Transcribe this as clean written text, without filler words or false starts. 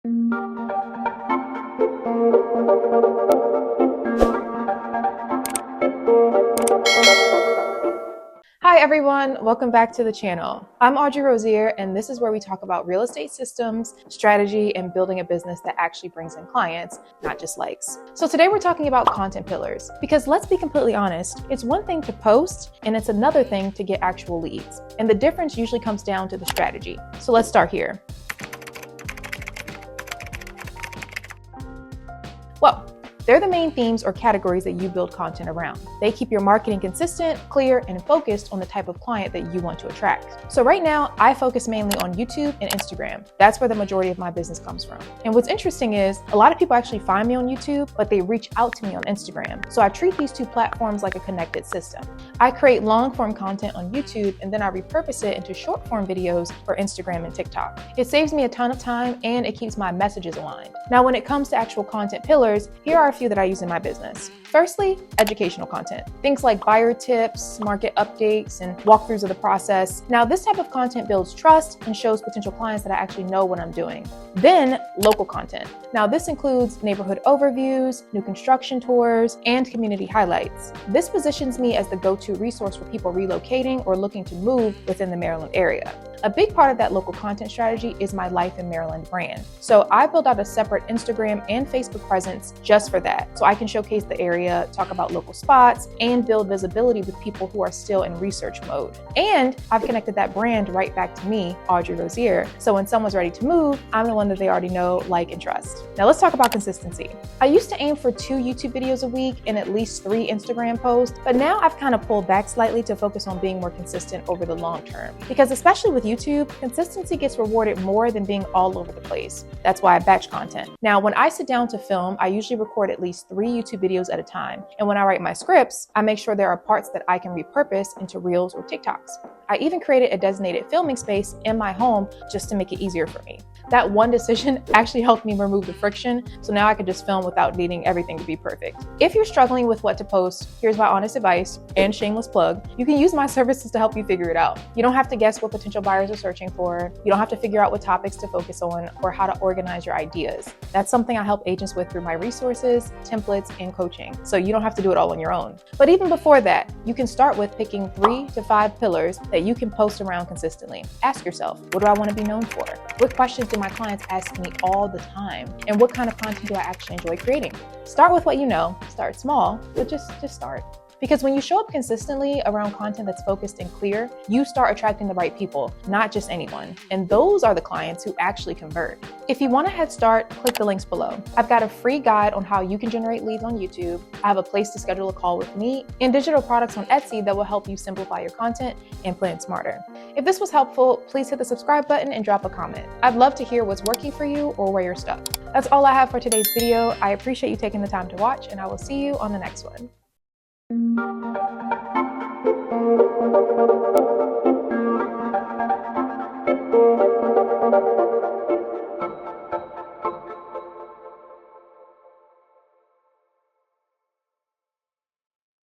Hi everyone, welcome back to the channel. I'm Audrey Rozier, and this is where we talk about real estate systems, strategy, and building a business that actually brings in clients, not just likes. So today we're talking about content pillars, because let's be completely honest, it's one thing to post and it's another thing to get actual leads. And the difference usually comes down to the strategy. So let's start here. Well, they're the main themes or categories that you build content around. They keep your marketing consistent, clear, and focused on the type of client that you want to attract. So right now, I focus mainly on YouTube and Instagram. That's where the majority of my business comes from. And what's interesting is a lot of people actually find me on YouTube, but they reach out to me on Instagram. So I treat these two platforms like a connected system. I create long form content on YouTube and then I repurpose it into short form videos for Instagram and TikTok. It saves me a ton of time and it keeps my messages aligned. Now, when it comes to actual content pillars, here are a few that I use in my business. Firstly, educational content. Things like buyer tips, market updates, and walkthroughs of the process. Now, this type of content builds trust and shows potential clients that I actually know what I'm doing. Then, local content. Now, this includes neighborhood overviews, new construction tours, and community highlights. This positions me as the go-to resource for people relocating or looking to move within the Maryland area. A big part of that local content strategy is my Life in Maryland brand. So I built out a separate Instagram and Facebook presence just for that. So I can showcase the area, talk about local spots, and build visibility with people who are still in research mode. And I've connected that brand right back to me, Audrey Rozier. So when someone's ready to move, I'm the one that they already know, like, and trust. Now let's talk about consistency. I used to aim for 2 YouTube videos a week and at least 3 Instagram posts, but now I've kind of pulled back slightly to focus on being more consistent over the long term. Because especially with YouTube, consistency gets rewarded more than being all over the place. That's why I batch content. Now, when I sit down to film, I usually record at least 3 YouTube videos at a time. And when I write my scripts, I make sure there are parts that I can repurpose into Reels or TikToks. I even created a designated filming space in my home just to make it easier for me. That one decision actually helped me remove the friction, so now I can just film without needing everything to be perfect. If you're struggling with what to post, here's my honest advice and shameless plug. You can use my services to help you figure it out. You don't have to guess what potential buyers are searching for. You don't have to figure out what topics to focus on or how to organize your ideas. That's something I help agents with through my resources, templates, and coaching. So you don't have to do it all on your own. But even before that, you can start with picking 3 to 5 pillars that you can post around consistently. Ask yourself, what do I want to be known for? What questions do my clients ask me all the time? And what kind of content do I actually enjoy creating? Start with what you know, start small, but just start. Because when you show up consistently around content that's focused and clear, you start attracting the right people, not just anyone. And those are the clients who actually convert. If you want a head start, click the links below. I've got a free guide on how you can generate leads on YouTube. I have a place to schedule a call with me and digital products on Etsy that will help you simplify your content and plan smarter. If this was helpful, please hit the subscribe button and drop a comment. I'd love to hear what's working for you or where you're stuck. That's all I have for today's video. I appreciate you taking the time to watch, and I will see you on the next one. Thank you.